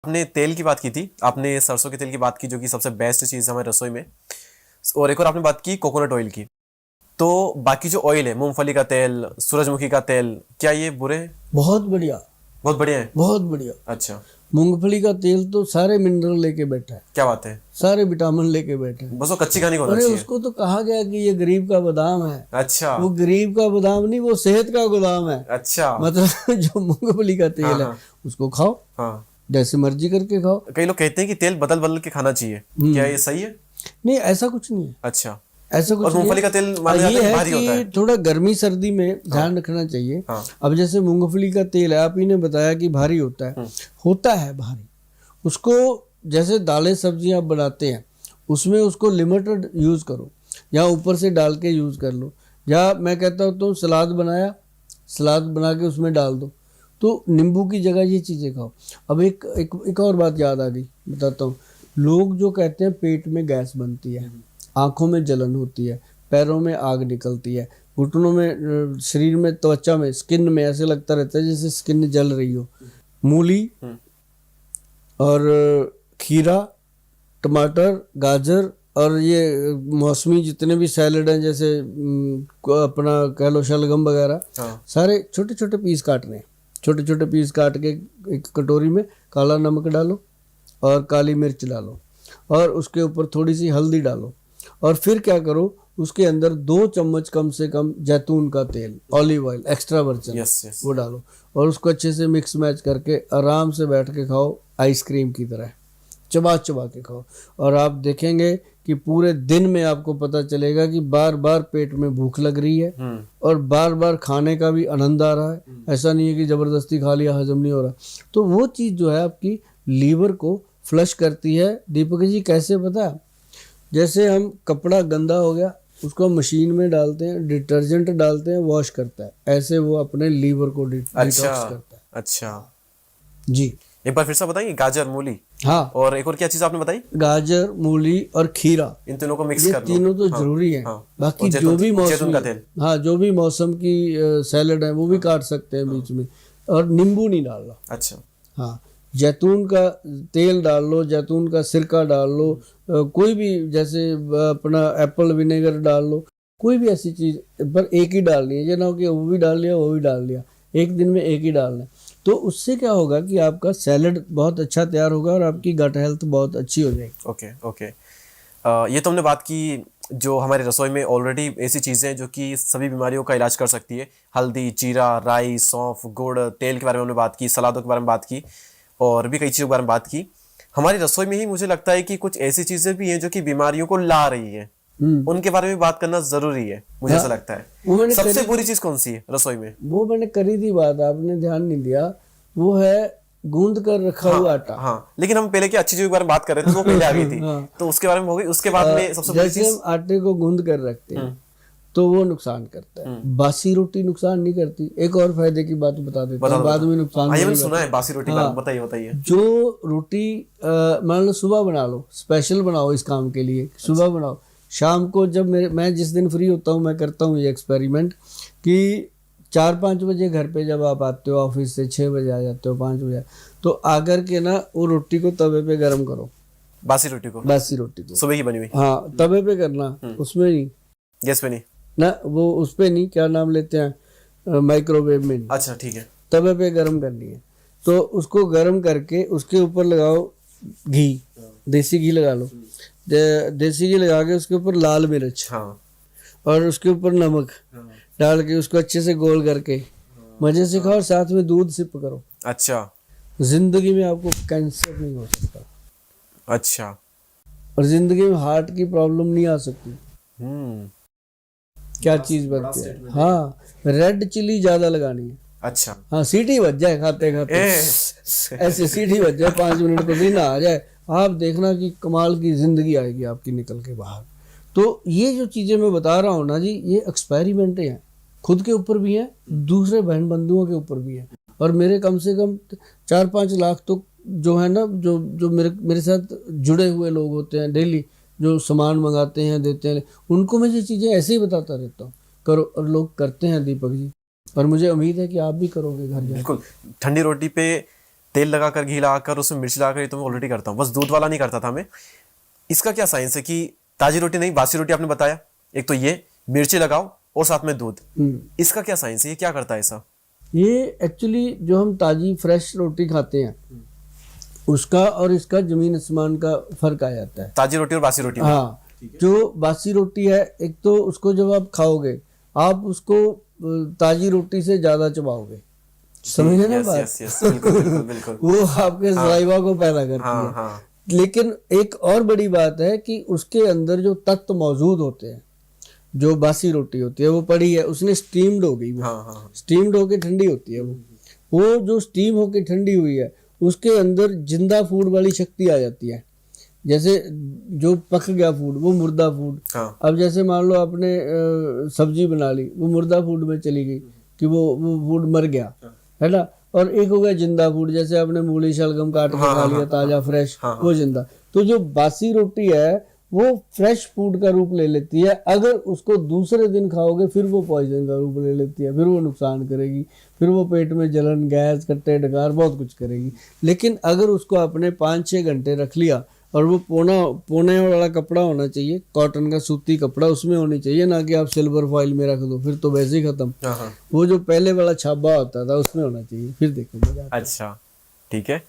आपने तेल की बात की थी, आपने सरसों के तेल की बात की जो कि सबसे बेस्ट चीज़ है हमारे रसोई में। और एक और आपने बात की कोकोनट ऑयल की। तो बाकी जो ऑयल है, मूंगफली का तेल, सूरजमुखी का तेल, क्या ये बुरे हैं? बहुत बढ़िया, बहुत बढ़िया है। बहुत बढ़िया। अच्छा, मूंगफली का तेल तो सारे मिनरल लेके बैठा है, क्या बात है। सारे विटामिन लेके बैठे हैं। बस वो कच्ची कहानी होना अरे चाहिए। उसको तो कहा गया कि ये गरीब का बादाम है। अच्छा वो गरीब का बादाम नहीं, वो सेहत का गोदाम है। अच्छा। मतलब जो मूंगफली का हाँ तेल है हाँ उसको खाओ, हाँ। जैसे मर्जी करके खाओ। कई लोग कहते हैं कि तेल बदल बदल के खाना चाहिए, क्या ये सही है? नहीं, ऐसा कुछ नहीं है, अच्छा। ऐसा और कुछ नहीं मूंगफली है। का तेल माना जाता ये है कि है भारी होता है। कि थोड़ा गर्मी सर्दी में हाँ ध्यान रखना चाहिए। हाँ। अब जैसे मूंगफली का तेल है, आप ही ने बताया कि भारी होता है भारी। उसको जैसे दालें सब्जियां आप बनाते हैं उसमें उसको लिमिटेड यूज़ करो, या ऊपर से डाल के यूज़ कर लो, या मैं कहता हूँ तुम सलाद बनाया, सलाद बना के उसमें डाल दो, तो नींबू की जगह ये चीज़ें खाओ। अब एक और बात याद आ गई, बताता हूँ। लोग जो कहते हैं पेट में गैस बनती है, आंखों में जलन होती है, पैरों में आग निकलती है, घुटनों में, शरीर में, त्वचा में, स्किन में ऐसे लगता रहता है जैसे स्किन जल रही हो। मूली और खीरा, टमाटर, गाजर और ये मौसमी जितने भी सैलड हैं, जैसे अपना कह लो शलगम वगैरह, हाँ सारे छोटे छोटे पीस काटने हैं। छोटे छोटे पीस काट के एक कटोरी में काला नमक डालो और काली मिर्च डालो और उसके ऊपर थोड़ी सी हल्दी डालो, और फिर क्या करो, उसके अंदर 2 चम्मच कम से कम जैतून का तेल, olive oil extra virgin, yes yes. वो डालो और उसको अच्छे से मिक्स मैच करके आराम से बैठ के खाओ, आइसक्रीम की तरह चबा चबा के खाओ। और आप देखेंगे कि पूरे दिन में आपको पता चलेगा कि बार बार पेट में भूख लग रही है और बार बार खाने का भी आनंद आ रहा है। ऐसा नहीं है कि ज़बरदस्ती खा लिया, हजम नहीं हो रहा। तो वो चीज़ जो है आपकी लीवर को फ्लश करती है। दीपक जी कैसे पता है? जैसे हम कपड़ा गंदा हो गया उसको मशीन में डालते हैं, डिटर्जेंट डालते हैं, वॉश करता है, ऐसे वो अपने लीवर को डिटॉक्स अच्छा करता है। अच्छा। जी एक बार फिर से बताइए, गाजर, मूली हाँ, और एक और क्या चीज़ आपने बताई? गाजर, मूली और खीरा, इन तीनों को मिक्स ये कर लो। तीनों तो हाँ जरूरी है। हाँ। बाकी और जो भी जैतून मौसमी, का तेल। हाँ जो भी मौसम की सैलड है वो भी काट सकते हैं बीच में। और नींबू नहीं डालना। अच्छा हाँ, जैतून का तेल डाल लो, जैतून का सिरका डाल लो, कोई भी, जैसे अपना एप्पल विनेगर डाल लो, कोई भी ऐसी चीज़, पर एक ही डालनी है। ये ना हो कि वो भी डाल लिया वो भी डाल लिया, एक दिन में एक ही डालना है। तो उससे क्या होगा कि आपका सैलड बहुत अच्छा तैयार होगा और आपकी गट हेल्थ बहुत अच्छी हो जाएगी। Okay okay. ये तो हमने बात की जो हमारे रसोई में ऑलरेडी ऐसी चीज़ें हैं जो कि सभी बीमारियों का इलाज कर सकती है। हल्दी, जीरा, राई, सौंफ, गुड़, तेल के बारे में हमने बात की, सलादों के बारे में बात की और भी कई चीज़ों के बारे में बात की। हमारी रसोई में ही मुझे लगता है कि कुछ ऐसी चीज़ें भी हैं जो कि बीमारियों को ला रही है, उनके बारे में बात करना ज़रूरी है, मुझे हाँ, ऐसा लगता है। वो मैंने सबसे करी बुरी चीज़ कौन सी है रसोई में? वो मैंने करी थी बात, आपने ध्यान नहीं दिया। वो है गूंद कर रखा हुआ आटा। हाँ, लेकिन हम पहले की अच्छी चीज़ों के बारे में बात कर रहे थे, वो पहले आ गई थी। हाँ, तो उसके बारे में हो गई, उसके बाद में सबसे बुरी जैसे चीज़। हम आटे को गूंद कर रखते हैं तो वो नुकसान करता है। बासी रोटी नुकसान नहीं करती। एक और फायदे की बात बता देता हूँ, बाद में नुकसान मैंने नहीं सुना करता। है बासी रोटी के बारे में, बताइए बताइए। जो रोटी मान लो सुबह बना लो, स्पेशल बनाओ इस काम के लिए, सुबह बनाओ, शाम को जब मैं जिस दिन फ्री होता हूँ मैं करता हूँ ये एक्सपेरिमेंट कि 4-5 बजे घर पे जब आप आते हो ऑफिस से, 6 बजे आ जाते हो, 5 बजे, तो आकर के ना वो रोटी को तवे पे गर्म करो, बासी रोटी को, बासी रोटी को। सुबह की बनी हुई। हाँ, तवे पे करना, उसमें नहीं गैस पे नहीं? ना, वो उस पे नहीं, क्या नाम लेते हैं, माइक्रोवेव में नहीं, अच्छा ठीक है। तवे पे गर्म करनी है। तो उसको गर्म करके उसके ऊपर लगाओ घी, देसी घी लगा लो, देसी घी लगा के उसके ऊपर लाल मिर्च हाँ और उसके ऊपर नमक डाल के उसको अच्छे से गोल करके मजे से खाओ, साथ में दूध सिप करो। अच्छा जिंदगी में आपको कैंसर नहीं हो सकता अच्छा। और जिंदगी में हार्ट की प्रॉब्लम नहीं आ सकती। हम्म। क्या चीज बनती है? हाँ, रेड चिली ज्यादा लगानी है। अच्छा। हाँ, सीटी बज जाए खाते खाते, ऐसे सीटी बज जाए, 5 मिनट को भी ना आ जाए, आप देखना कि कमाल की जिंदगी आएगी आपकी निकल के बाहर। तो ये जो चीजें मैं बता रहा हूँ ना जी, ये एक्सपेरिमेंट हैं, खुद के ऊपर भी हैं, दूसरे बहन बंधुओं के ऊपर भी हैं। और मेरे कम से कम 4-5 लाख तो जो है ना, जो जो मेरे साथ जुड़े हुए लोग होते हैं, डेली जो सामान मंगाते हैं, देते हैं, उनको मैं ये चीज़ें ऐसे ही बताता रहता हूँ, करो, और लोग करते हैं दीपक जी। और मुझे उम्मीद है कि आप भी करोगे घर जाकर। बिल्कुल। ठंडी रोटी पे तेल लगाकर, घी लगाकर, उसमें मिर्च लगाकर, ये तो मैं ऑलरेडी करता हूँ, बस दूध वाला नहीं करता था मैं। इसका क्या साइंस है कि ताजी रोटी नहीं, बासी रोटी आपने बताया, एक तो ये मिर्ची लगाओ और साथ में दूध, इसका क्या साइंस है, ये क्या करता है ऐसा? ये एक्चुअली जो हम ताजी फ्रेश रोटी खाते हैं उसका और इसका जमीन आसमान का फर्क आ जाता है। ताजी रोटी और बासी रोटी में? हाँ, जो बासी रोटी है, एक तो उसको जब आप खाओगे आप उसको ताजी रोटी से ज्यादा चबाओगे, समझे ना बात? यस यस, बिल्कुल बिल्कुल बिल्कुल। वो आपके सलाइवा को पैदा करती हाँ है। हाँ। लेकिन एक और बड़ी बात है कि उसके अंदर जो तत्व मौजूद होते हैं, जो बासी रोटी होती है वो पड़ी है, उसने स्टीम्ड हो गई, वो हाँ हाँ। स्टीम्ड होके ठंडी होती है। वो जो स्टीम होके ठंडी हुई है उसके अंदर जिंदा फूड वाली शक्ति आ जाती है। जैसे जो पक गया फूड वो मुर्दा फूड, हाँ। अब जैसे मान लो आपने सब्जी बना ली, वो मुर्दा फूड में चली गई कि वो फूड मर गया, है ना। और एक हो गया जिंदा फूड, जैसे आपने मूली शलगम काट के खा लिया ताजा फ्रेश, वो जिंदा। तो जो बासी रोटी है वो फ्रेश फूड का रूप ले लेती है, अगर उसको दूसरे दिन खाओगे फिर वो पॉइजन का रूप ले लेती है, फिर वो नुकसान करेगी, फिर वो पेट में जलन, गैस, कट्टे डकार बहुत कुछ करेगी। लेकिन अगर उसको आपने 5-6 घंटे रख लिया, और वो पोने वाला कपड़ा होना चाहिए, कॉटन का सूती कपड़ा उसमें होनी चाहिए, ना कि आप सिल्वर फॉइल में रख दो, फिर तो वैसे ही खत्म। वो जो पहले वाला छाबा होता था उसमें होना चाहिए, फिर देखो मजा आता है। अच्छा ठीक है।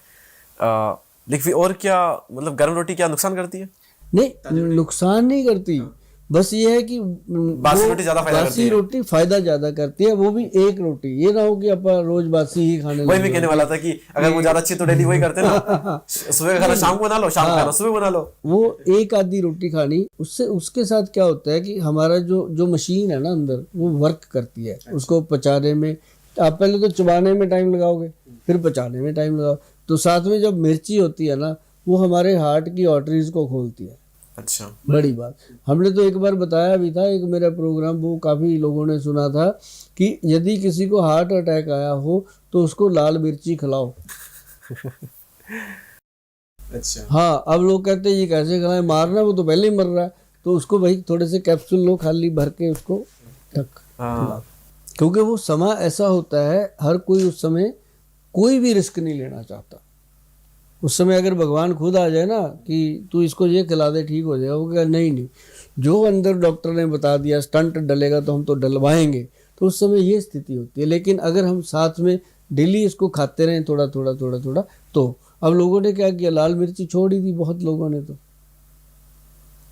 लेकिन और क्या, मतलब गर्म रोटी क्या नुकसान करती है? नहीं, नुकसान नहीं करती, बस ये है कि बासी रोटी ज्यादा फायदा करती बासी है। रोटी फायदा ज्यादा करती है, वो भी एक रोटी। ये ना हो कि आप रोज बासी ही खाने वही लगे। मैं कहने वाला था कि अगर वो ज्यादा अच्छी तो डेली वही करते ना, सुबह का खाना शाम को बना लो, शाम का खाना सुबह बना लो। वो एक आधी रोटी खानी, उससे उसके साथ क्या होता है कि हमारा जो मशीन है ना अंदर, वो वर्क करती है उसको पचाने में। आप पहले तो चबाने में टाइम लगाओगे, फिर पचाने में टाइम लगाओ। तो साथ में जब मिर्ची होती है ना, वो हमारे हार्ट की आर्टरीज को खोलती है। अच्छा, बड़ी बात। हमने तो एक बार बताया भी था, एक मेरा प्रोग्राम, वो काफ़ी लोगों ने सुना था कि यदि किसी को हार्ट अटैक आया हो तो उसको लाल मिर्ची खिलाओ। अच्छा। हाँ, अब लोग कहते हैं ये कैसे खिलाएं, मारना, वो तो पहले ही मर रहा है, तो उसको भाई थोड़े से कैप्सूल लो खाली भर के उसको खिलाओ। क्योंकि वो समय ऐसा होता है, हर कोई उस समय कोई भी रिस्क नहीं लेना चाहता। उस समय अगर भगवान खुद आ जाए ना कि तू इसको ये खिला दे ठीक हो जाएगा, वो कह नहीं, जो अंदर डॉक्टर ने बता दिया स्टंट डलेगा तो हम तो डलवाएंगे, तो उस समय ये स्थिति होती है। लेकिन अगर हम साथ में डेली इसको खाते रहें थोड़ा थोड़ा, तो अब लोगों ने क्या किया, लाल मिर्ची छोड़ ही दी। बहुत लोगों ने तो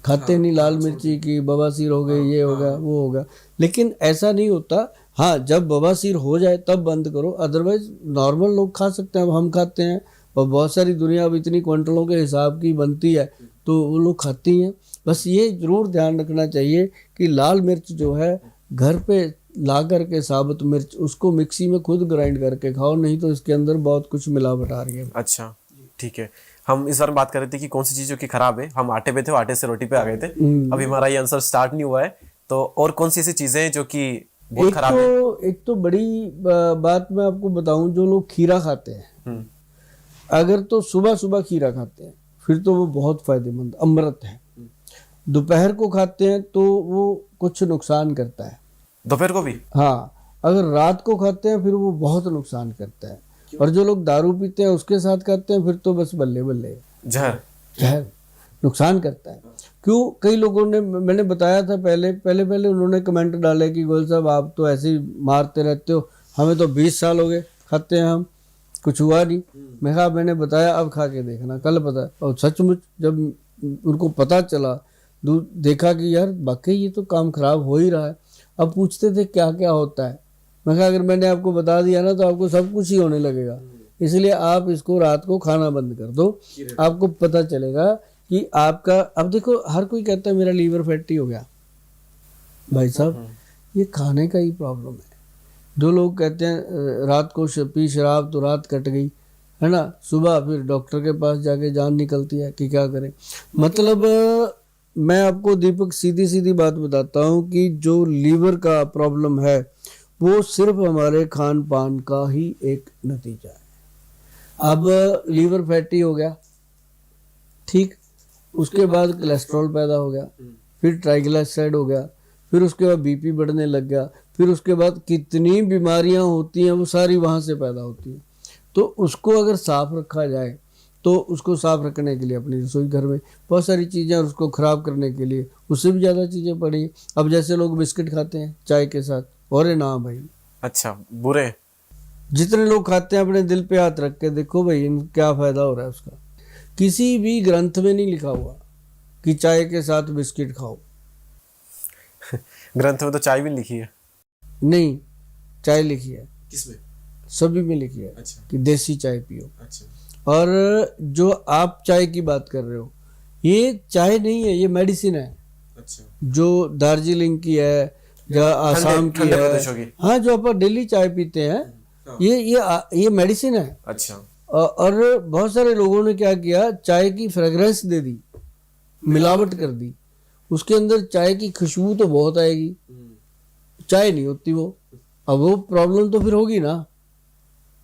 खाते नहीं लाल मिर्ची की, बवासीर हो गई, ये हो गया, वो हो गया। लेकिन ऐसा नहीं होता। हाँ, जब बवासीर हो जाए तब बंद करो, अदरवाइज नॉर्मल लोग खा सकते हैं। अब हम खाते हैं, और बहुत सारी दुनिया अब इतनी क्विंटलों के हिसाब की बनती है तो वो लोग खाती हैं। बस ये जरूर ध्यान रखना चाहिए कि लाल मिर्च जो है घर पे ला करके, साबुत मिर्च, उसको मिक्सी में खुद ग्राइंड करके खाओ, नहीं तो इसके अंदर बहुत कुछ मिलावट आ रही है। अच्छा ठीक है। हम इस बार बात कर रहे थे कि कौन सी चीज़ जो कि खराब है, हम आटे पे थे, आटे से रोटी पे आ गए थे। अभी हमारा ये आंसर स्टार्ट नहीं हुआ है, तो और कौन सी ऐसी चीज़ें हैं जो कि बहुत खराब है? एक तो बड़ी बात मैं आपको बताऊं, जो लोग खीरा खाते हैं, अगर तो सुबह सुबह खीरा खाते हैं फिर तो वो बहुत फायदेमंद अमृत है। दोपहर को खाते हैं तो वो कुछ नुकसान करता है। दोपहर को भी? हाँ, अगर रात को खाते हैं फिर वो बहुत नुकसान करता है। और जो लोग दारू पीते हैं उसके साथ खाते हैं फिर तो बस बल्ले बल्ले, जहर नुकसान करता है। क्यों? कई लोगों ने, मैंने बताया था पहले उन्होंने कमेंट डाले कि गोयल साहब आप तो ऐसे ही मारते रहते हो, हमें तो 20 साल हो गए खाते हैं, हम कुछ हुआ नहीं। मैं कहा, मैंने बताया, अब खा के देखना, कल पता। और सचमुच जब उनको पता चला, देखा कि यार वाकई ये तो काम खराब हो ही रहा है। अब पूछते थे क्या क्या होता है, मैं कहा अगर मैंने आपको बता दिया ना तो आपको सब कुछ ही होने लगेगा। इसलिए आप इसको रात को खाना बंद कर दो, आपको पता चलेगा कि आपका, अब देखो हर कोई कहता है मेरा लीवर फैटी हो गया, भाई साहब ये खाने का ही प्रॉब्लम है। जो लोग कहते हैं रात को पी शराब तो रात कट गई, है ना, सुबह फिर डॉक्टर के पास जाके जान निकलती है कि क्या करें। मतलब मैं आपको दीपक सीधी सीधी बात बताता हूँ कि जो लीवर का प्रॉब्लम है वो सिर्फ हमारे खान पान का ही एक नतीजा है। अब लीवर फैटी हो गया, ठीक, उसके बाद कोलेस्ट्रॉल पैदा हो गया, फिर ट्राइग्लिसराइड हो गया, फिर उसके बाद बीपी बढ़ने लग गया, फिर उसके बाद कितनी बीमारियां होती हैं वो सारी वहाँ से पैदा होती हैं। तो उसको अगर साफ रखा जाए तो उसको साफ रखने के लिए अपनी रसोई घर में बहुत सारी चीज़ें, और उसको ख़राब करने के लिए उससे भी ज़्यादा चीज़ें पड़ी हैं। अब जैसे लोग बिस्किट खाते हैं चाय के साथ, और ना भाई, अच्छा, बुरे। जितने लोग खाते हैं अपने दिल पे हाथ रख के देखो भाई, क्या फ़ायदा हो रहा है उसका। किसी भी ग्रंथ में नहीं लिखा हुआ कि चाय के साथ बिस्किट खाओ। ग्रंथ में तो चाय भी लिखी है। नहीं, चाय लिखी है, किसमें? सभी में लिखी है अच्छा। कि देसी चाय पियो। अच्छा। और जो आप चाय की बात कर रहे हो, ये चाय नहीं है, ये मेडिसिन है। अच्छा। जो दार्जिलिंग की है या आसाम की ठंडे है, प्रदेशों की। हाँ, जो अपन डेली चाय पीते हैं, ये मेडिसिन है। अच्छा। और बहुत सारे लोगों ने क्या किया, चाय की फ्रेग्रेंस दे दी, मिलावट कर दी। उसके अंदर चाय की खुशबू तो बहुत आएगी, चाय नहीं होती वो। अब वो प्रॉब्लम तो फिर होगी ना।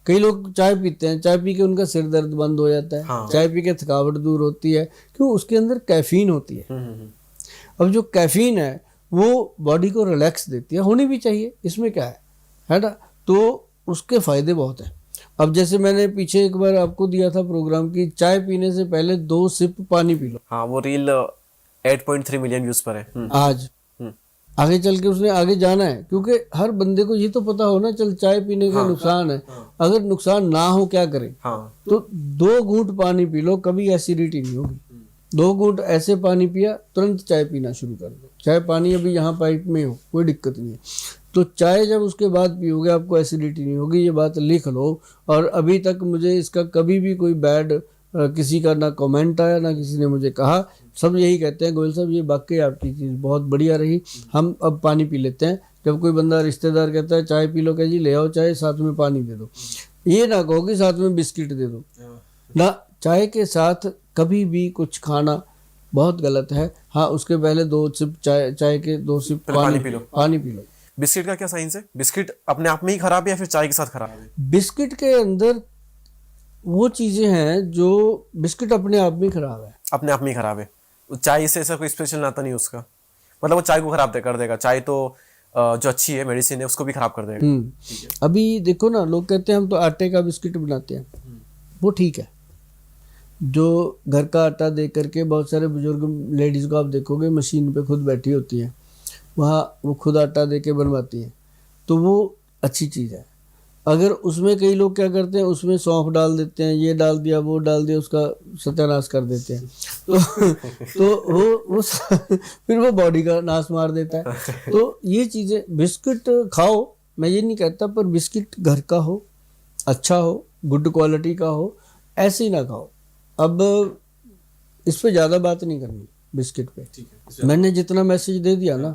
कई लोग चाय पीते हैं, चाय पी के उनका सिर दर्द बंद हो जाता है। हाँ। चाय पी के थकावट दूर होती है, क्यों? उसके अंदर कैफीन होती है। अब जो कैफीन है वो बॉडी को रिलैक्स देती है, होनी भी चाहिए, इसमें क्या है ना। तो उसके फायदे बहुत हैं। अब जैसे मैंने पीछे एक बार आपको दिया था प्रोग्राम की, चाय पीने से पहले 2 सिप पानी पी लो। हाँ, वो रील 8.3 मिलियन व्यूज पर है। आज आगे चल के उसने आगे जाना है, क्योंकि हर बंदे को ये तो पता हो ना, चल चाय पीने का नुकसान है, अगर नुकसान ना हो क्या करें। हाँ। तो 2 घूंट पानी पी लो, कभी एसिडिटी नहीं होगी। 2 घूंट ऐसे पानी पिया, तुरंत चाय पीना शुरू कर दो, चाहे पानी अभी यहाँ पाइप में हो, कोई दिक्कत नहीं है। तो चाय जब उसके बाद पियोगे आपको एसिडिटी नहीं होगी, ये बात लिख लो। और अभी तक मुझे इसका कभी भी कोई बैड किसी का ना कमेंट आया, ना किसी ने मुझे कहा। सब यही कहते हैं, गोयल साहब ये वाकई आपकी चीज़ बहुत बढ़िया रही, हम अब पानी पी लेते हैं। जब कोई बंदा रिश्तेदार कहता है चाय पी लो, कह जी ले आओ चाय, साथ में पानी दे दो। ये ना कहो कि साथ में बिस्किट दे दो ना। चाय के साथ कभी भी कुछ खाना बहुत गलत है। हाँ, उसके पहले 2 सिप चाय के 2 सिप पानी पी लो। बिस्किट का क्या साइंस है? बिस्किट अपने आप में ही खराब है या फिर चाय के साथ खराब है? बिस्किट के अंदर वो चीजें हैं जो, बिस्किट अपने आप में खराब है। अपने आप में ही खराब है। चाय से ऐसा कोई स्पेशल नाता नहीं उसका, मतलब वो चाय को खराब कर देगा। चाय तो जो अच्छी है, मेडिसिन है, उसको भी खराब कर देगा। अभी देखो ना, लोग कहते हैं हम तो आटे का बिस्किट बनाते हैं, वो ठीक है। जो घर का आटा दे करके, बहुत सारे बुजुर्ग लेडीज को आप देखोगे मशीन पे खुद बैठी होती हैं, वहाँ वो खुद आटा दे के बनवाती हैं, तो वो अच्छी चीज़ है। अगर उसमें कई लोग क्या करते हैं, उसमें सौंफ डाल देते हैं, ये डाल दिया, वो डाल दिया, उसका सत्यानाश कर देते हैं। तो वो फिर वो बॉडी का नाश मार देता है। तो ये चीज़ें, बिस्किट खाओ, मैं ये नहीं कहता, पर बिस्किट घर का हो, अच्छा हो, गुड क्वालिटी का हो, ऐसे ही ना खाओ। अब इस पे ज़्यादा बात नहीं करनी बिस्किट पे। मैंने जितना मैसेज दे दिया ना,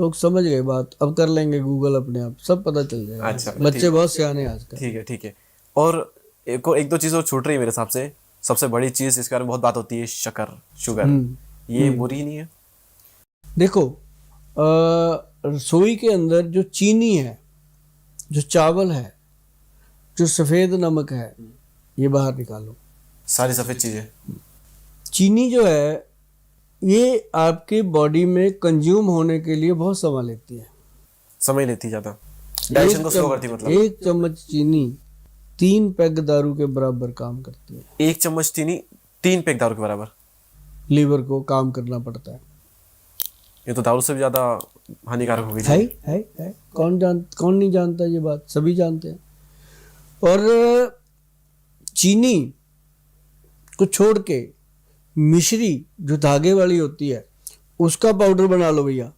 लोग समझ गए बात। अब कर लेंगे गूगल अपने आप, सब पता चल जाएगा। अच्छा, बच्चे बहुत सियाने हैं आजकल। ठीक है। और एक दो चीज़ और छूट रही है मेरे हिसाब से। सबसे बड़ी चीज़ इसके बारे में बहुत बात होती है, शुगर। ये बुरी नहीं है? देखो, रसोई के अंदर जो चीनी है, जो चावल है, जो सफ़ेद नमक है, ये बाहर निकालो। सारी सफ़ेद चीज़ें। चीनी जो है ये आपके बॉडी में कंज्यूम होने के लिए बहुत समय लेती है, समय लेती ज़्यादा, डाइजेशन को स्लो करती है। मतलब 1 चम्मच चीनी 3 पैग दारू के बराबर काम करती है। 1 चम्मच चीनी 3 पैक दारू के बराबर लीवर को काम करना पड़ता है। ये तो दारू से भी ज़्यादा हानिकारक हो गई है। कौन नहीं जानता ये बात, सभी जानते हैं। और चीनी को छोड़ के मिश्री जो धागे वाली होती है, उसका पाउडर बना लो भैया।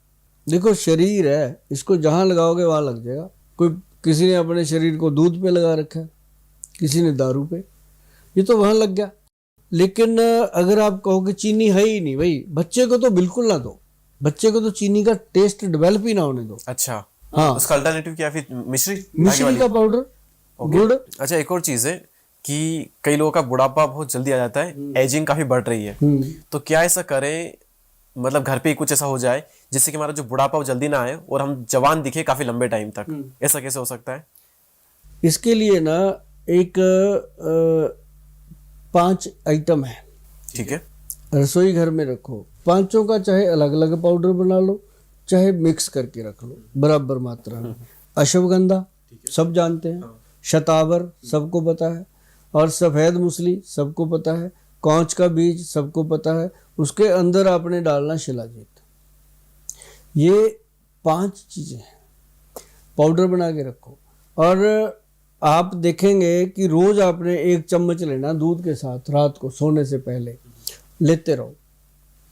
देखो, शरीर है, इसको जहाँ लगाओगे वहाँ लग जाएगा। किसी ने अपने शरीर को दूध पे लगा रखा है, किसी ने दारू पे, ये तो वहाँ लग गया। लेकिन अगर आप कहो कि चीनी है ही नहीं भाई, बच्चे को तो बिल्कुल ना दो, बच्चे को तो चीनी का टेस्ट डेवलप ही ना होने दो। अच्छा, हाँ, उसका अल्टरनेटिव क्या फिर? मिश्री का पाउडर, गुड़। अच्छा, एक और चीज़ है कि कई लोगों का बुढ़ापा बहुत जल्दी आ जाता है, एजिंग काफी बढ़ रही है, तो क्या ऐसा करें, मतलब घर पे ही कुछ ऐसा हो जाए जिससे कि हमारा जो बुढ़ापा वो जल्दी ना आए और हम जवान दिखे काफी लंबे टाइम तक? ऐसा कैसे हो सकता है? इसके लिए ना एक 5 आइटम है, ठीक है, रसोई घर में रखो। 5 का चाहे अलग अलग पाउडर बना लो, चाहे मिक्स करके रख लो बराबर मात्रा में। अश्वगंधा सब जानते हैं, शतावर सबको पता है, और सफ़ेद मूसली सबको पता है, कौच का बीज सबको पता है, उसके अंदर आपने डालना शिलाजीत। ये 5 चीज़ें हैं, पाउडर बना के रखो। और आप देखेंगे कि रोज़ आपने 1 चम्मच लेना दूध के साथ, रात को सोने से पहले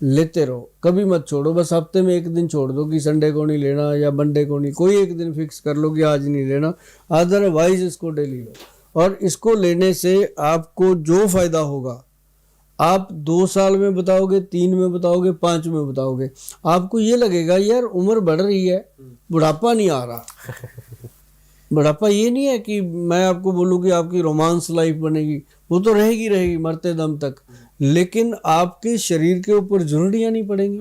लेते रहो, कभी मत छोड़ो। बस हफ्ते में 1 दिन छोड़ दो कि संडे को नहीं लेना या मंडे को नहीं, कोई 1 दिन फिक्स कर लो कि आज नहीं लेना, अदरवाइज इसको डेली लो। और इसको लेने से आपको जो फ़ायदा होगा, आप 2 साल में बताओगे, 3 में बताओगे, 5 में बताओगे, आपको ये लगेगा यार उम्र बढ़ रही है, बुढ़ापा नहीं आ रहा। बुढ़ापा ये नहीं है कि मैं आपको बोलूँ कि आपकी रोमांस लाइफ बनेगी, वो तो रहेगी मरते दम तक, लेकिन आपके शरीर के ऊपर झुर्रियाँ नहीं पड़ेंगी,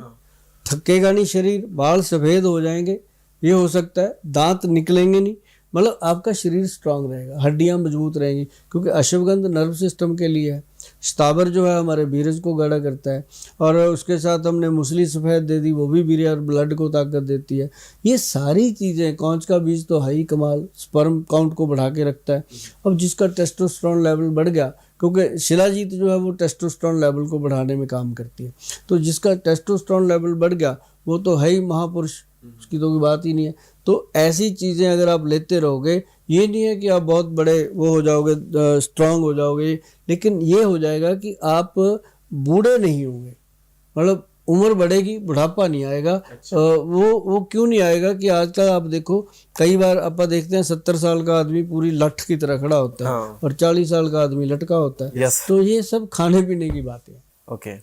थकेगा नहीं शरीर, बाल सफ़ेद हो जाएंगे, ये हो सकता है, दांत निकलेंगे नहीं, मतलब आपका शरीर स्ट्रांग रहेगा, हड्डियां मजबूत रहेंगी, क्योंकि अश्वगंध नर्व सिस्टम के लिए है। शताबर जो है हमारे बीरज को गाढ़ा करता है, और उसके साथ हमने मूसली सफ़ेद दे दी, वो भी बीरज और ब्लड को ताकत देती है। ये सारी चीज़ें, कौच का बीज तो हाई कमाल, स्पर्म काउंट को बढ़ा के रखता है। अब जिसका टेस्टोस्टेरोन लेवल बढ़ गया, क्योंकि शिलाजीत जो है वो टेस्टोस्टेरोन लेवल को बढ़ाने में काम करती है, तो जिसका टेस्टोस्टेरोन लेवल बढ़ गया वो तो है ही महापुरुष, उसकी तो कोई बात ही नहीं है। तो ऐसी चीज़ें अगर आप लेते रहोगे, ये नहीं है कि आप बहुत बड़े वो हो जाओगे, स्ट्रांग हो जाओगे, लेकिन ये हो जाएगा कि आप बूढ़े नहीं होंगे, मतलब उम्र बढ़ेगी, बुढ़ापा नहीं आएगा। अच्छा। वो क्यों नहीं आएगा कि आजकल आप देखो, कई बार आप देखते हैं 70 साल का आदमी पूरी लठ की तरह खड़ा होता है, हाँ। और 40 साल का आदमी लटका होता है। यस। तो ये सब खाने पीने की बातें हैं। ओके।